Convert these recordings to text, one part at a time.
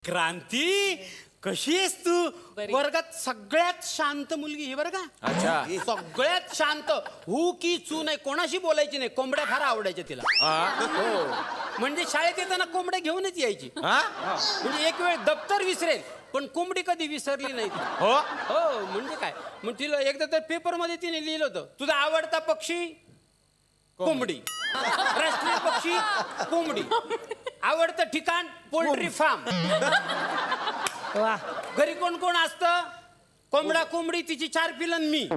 क्रांती कशी आहेस तू? वर्गात सगळ्यात शांत मुलगी ही बरं का. अच्छा. सगळ्यात शांत. हू की चू नाही, कोणाशी बोलायची नाही. कोंबड्या फार आवडायच्या तिला. हो. म्हणजे शाळेत येताना कोंबड्या घेऊनच यायची. म्हणजे एक वेळ दप्तर विसरेल पण कोंबडी कधी विसरली नाही. हो हो म्हणजे काय, मग तिला एकदा तर पेपर मध्ये तिने लिहिलं होतं, तुझा आवडता पक्षी कोंबडी, राष्ट्रीय पक्षी कोंबडी, आवडतं ठिकाण पोल्ट्री फार्म. घरी कोण कोण असतं? कोंबडा कोंबडी, तिची 4 पिलन मी.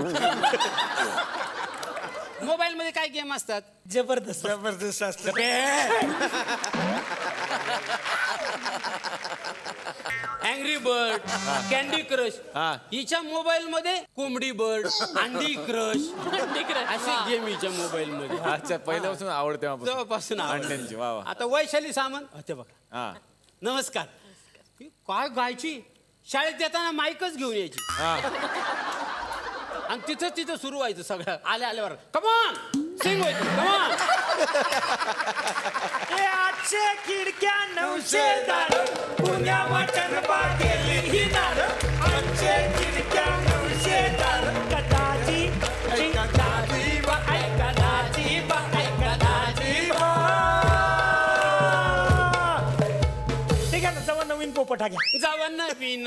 मोबाईल मध्ये काय गेम असतात? जबरदस्त जबरदस्त असत. Angry bird, candy crush. हिच्या मोबाईल मध्ये कोंबडी बर्ड, अंडी क्रश, असे गेम हिच्या मोबाईल मध्ये. अच्छा, पहिल्यापासून आवडते तेव्हापासून अंड्यांची. वा वा. आता वैशाली सामंत ते बघा. हा नमस्कार. काय गायची? शाळेत येताना माईकच घेऊन यायची आणि तिथं सुरू व्हायचं सगळं. आल्यावर कमॉन सिंग व्हायचं. कमॉन. आजचे खिडक्या 900 दार, पुण्या वाटण बागेली ही दार. आजचे खिडक्या 900 दार, कदाची कदाची बा कदाची बा कदाची बा. ठीक आहे ना, जवळ नवीन पोपटा घ्या. जावा नवीन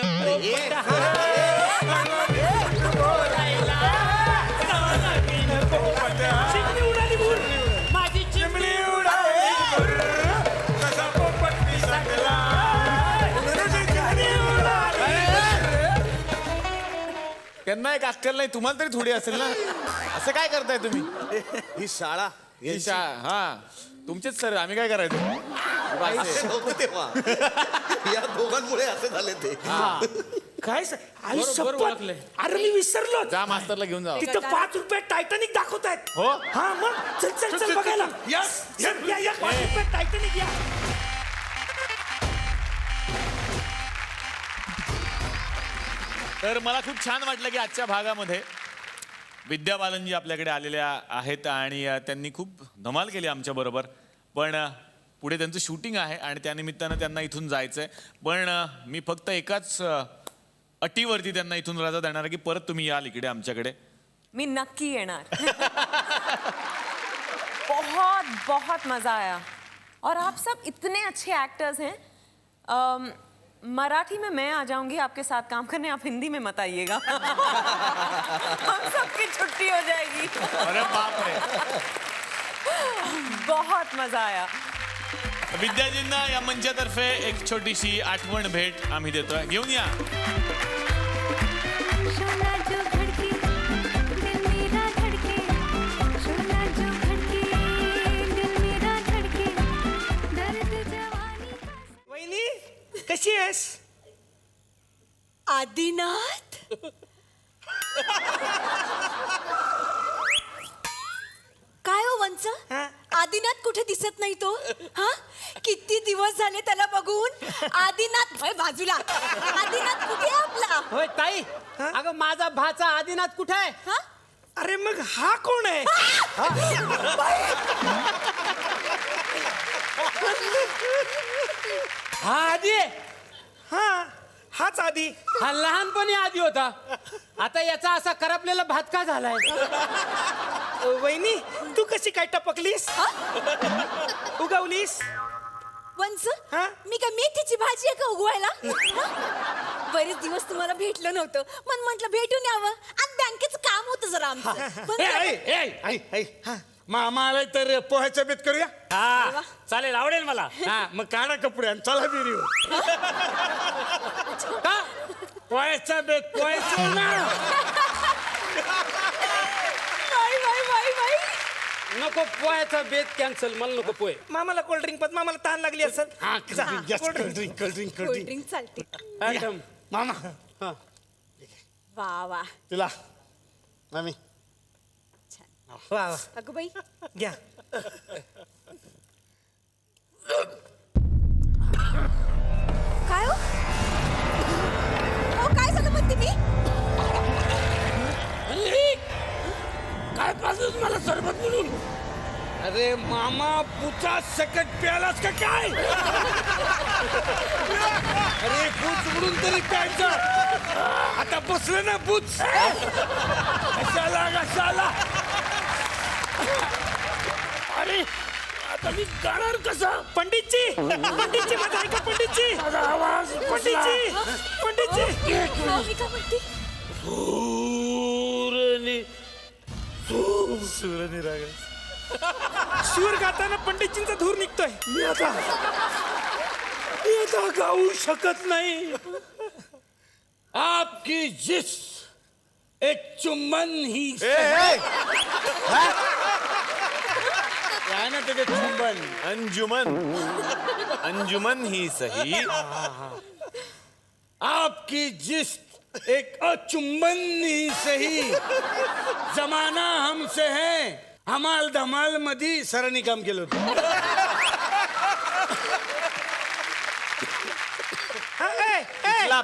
चिमणी उडाली भूर, माझी चिमणी उडाली भूर, कसा पोपट निसटला, चिमणी उडाली. त्यांना एक अक्कल नाही, तुम्हाला तरी थोडी असेल ना. असं काय करताय तुम्ही? ही शाळा हा तुमचेच सर, आम्ही काय करायचं? असे नव्हते तेव्हा. या दोघांमुळे असे झाले ते. काय आई बरोबर शपथ. ओळखलंय. अरे मी विसरलो. जा मास्तरला घेऊन जा. तिथं 5 रुपयात टायटॅनिक दाखवतायत. हो हा मग चल चल चल बघायला. यस चल, या 5 रुपयात टायटॅनिक या. तर मला खूप छान वाटलं की आजच्या भागामध्ये विद्या बालनजी आपल्याकडे आलेल्या आहेत आणि त्यांनी खूप धमाल केली आमच्याबरोबर. पण पुढे त्यांचं शूटिंग आहे आणि त्यानिमित्तानं त्यांना इथून जायचं आहे. पण मी फक्त एकाच अटीवरती त्यांना इथून रजा देणार आहे की परत तुम्ही याल इकडे आमच्याकडे. मी नक्की येणार. बहुत बहुत मज़ा आया और आप सब इतने अच्छे एक्टर्स हैं. मराठी में मैं आ जाऊंगी आपके साथ काम करने, आप हिंदी में मत आइएगा. हम सबकी छुट्टी हो जाएगी. अरे बाप रे. बहुत मज़ा आया. विद्याजींना या मंचातर्फे एक छोटीशी आठवण भेट आम्ही देतोय, घेऊन या. शोला जो धड़के दिल मेरा धड़के, शोला जो धड़के दिल मेरा धड़के, दर्द जवानी का. वहिनी कशी आहेस? आदिनाथ. काय हो वंच? हा? आदिनाथ कुठे दिसत नाही तो? हा, किती दिवस झाले त्याला बघून. आदिनाथ होय बाजूला. आदिनाथ कुठे आहे आपला? होय ताई. अगं माझा भाचा आदिनाथ कुठे आहे? हा? अरे मग हा कोण आहे? हा आदी आहे. हा हाच आधी. हा लहानपणी आदी होता, आता याचा असा करपलेला भात का झालाय? वहिनी तू कशी काय टपकलीस? उगवलीस? वंच, हा? मी काय मेथीची भाजी आहे का उगवायला? हा? बरेच दिवस तुम्हाला भेटलं नव्हतं, पण म्हटलं भेटून यावं. आणि बँकेचं काम होतं जरा आमचं. पण मामा आलाय तर पोह्याचा बेत करूया. वा. चालेल, आवडेल मला. हा मग काढा कपडे आणि चला बिरी. का? पोह्याचा बेत, पोह्याचा ना. बाई बाई बाई बाई. नको, पोह्याचा बेत कॅन्सल. मला नको पोहे. मामाला कोल्ड्रिंक पण, मामाला तहान लागली असेल. कोल्ड्रिंक कोल्ड्रिंक कोल्ड्रिंक चालते. मॅडम मामा वा वा. तुला मामी वा वा अगं बाई. घ्या. काय हो? अहो, काय झालं म्हणते मी? काय पाहिजे मला सरबत म्हणून? अरे मामा पुचा सकट प्यालास का काय? अरे कुठून तरी काढचा. आता बसलं ना बुच. कशाला अरे आता मी गाणार कसा. पंडितजी माझा ऐका. पंडितजी आवाज. पंडितजी मी काय म्हणते शिवर गाताना पंडितजींचा धूर निघतोय. मी आता गाऊ शकत नाही. आपकी जिस्म एक चुम्बन ही काय ना त्याचे चुंबन. अंजुमन ही सही. आपकी जिस्म एक अचुंबन ही सही. जमाना हमसे है. हमाल धमाल मध्ये सरांनी काम केलं होतं.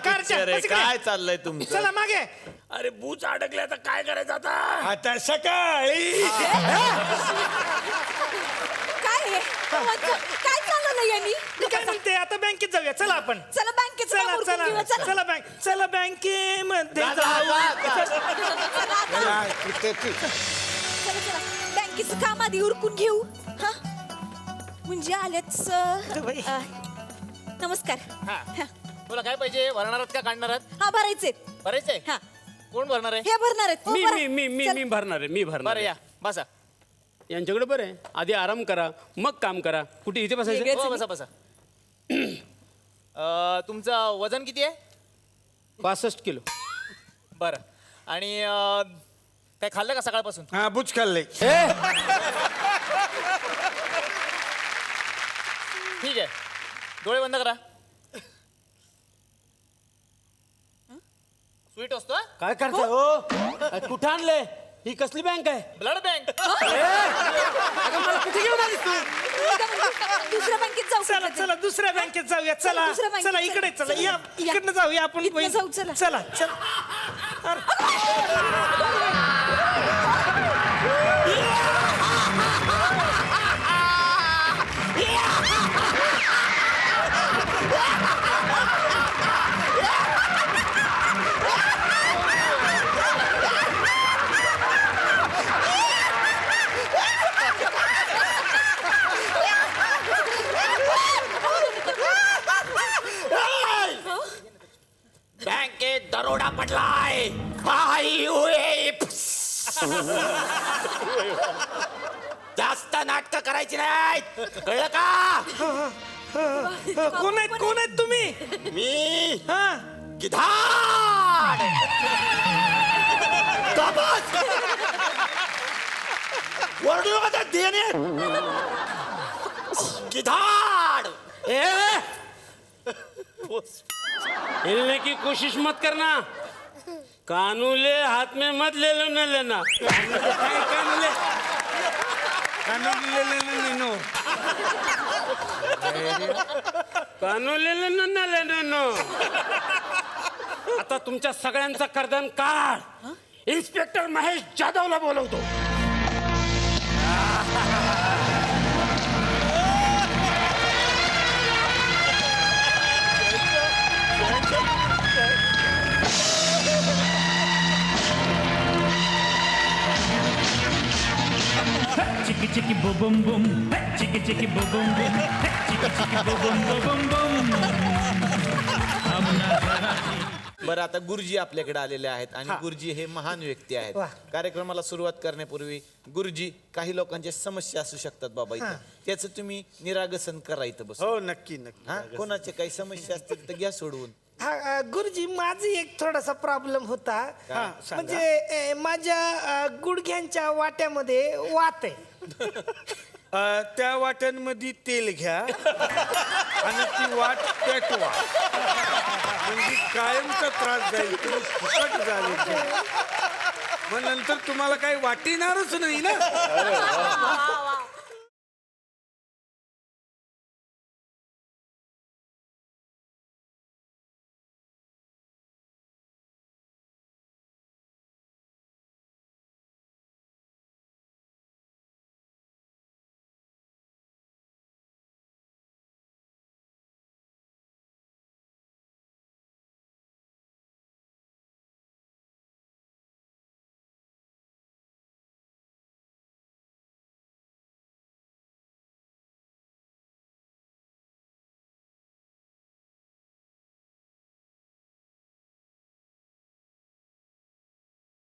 पिक्चर आहे. काय चाललंय तुमचं. चला मागे. अरे बूच अडकले आता काय करायचं आता सकाळी. काय हे काय चालवलं यांनी. मी काय म्हणते आता बँकेत जाऊया. चला आपण. चला बँकेत चला बँकेमध्ये चला बँकेचं काम आधी उरकून घेऊ. हा म्हणजे आलेच. नमस्कार. हा. तुला काय पाहिजे. भरणार आहात का काढणार आहात. हा भरायचे. भरायचंय. हा कोण भरणार आहे. हे भरणार आहेत. हो, भरा. मी भरणार आहे. मी भरणार बरं आहे. या बसा. यांच्याकडे बरं आहे. आधी आराम करा मग काम करा. कुठे इथे बसायचं. हो, बसा बसा. तुमचं वजन किती आहे. 65 किलो. बरं. आणि काय खाल्लं का सकाळपासून. हा बुच खाल्ले. ठीक आहे. डोळे बंद करा. स्वीट असतो. काय करताय हो. कुठं आणलंय. ही कसली बँक आहे. Blood bank. मला कुठे घेऊन आलीस तू. दुसऱ्या बँकेत जाऊ. चला दुसऱ्या बँकेत जाऊया. चला दुसऱ्या बँकेत चला चला. इकडे चला. या. इकडनं जाऊया आपण. इथनं जाऊ, चला. चला. बँकेत दरोडा पडलाय. जास्त नाटक करायची नाहीत. कळलं का. कोण आहेत तुम्ही. मी हा गिधाड. वरडू नका देणे. गिधाड. हिलने की कोशिश मत करना. कानूले हाथ में मत ले लो न लेना. कानूले न लेना. आता तुमच्या सगळ्यांचा कर्दन काढ. इन्स्पेक्टर महेश जाधवला बोलवतो. Chicka chicka boom boom boom, chicka chicka boom boom boom, chicka chicka boom boom boom boom boom. बरं आता गुरुजी आपल्याकडे आलेले आहेत आणि गुरुजी हे महान व्यक्ती आहेत. कार्यक्रमाला सुरुवात करण्यापूर्वी गुरुजी काही लोकांच्या समस्या असू शकतात बाबा इथं. त्याचं तुम्ही निरागसन करा इथं बस. हो नक्की. हा कोणाचे काही समस्या असतील तर घ्या सोडवून. गुरुजी माझी एक थोडासा प्रॉब्लेम होता. म्हणजे माझ्या गुडघ्यांच्या वाट्यामध्ये वात आहे. त्या वाट्यांमध्ये तेल घ्या आणि ती वाट पेटवा. म्हणजे कायमचा त्रास जाईल. तुम्ही फुकट झाले. मग नंतर तुम्हाला काही वाटेणारच नाही ना.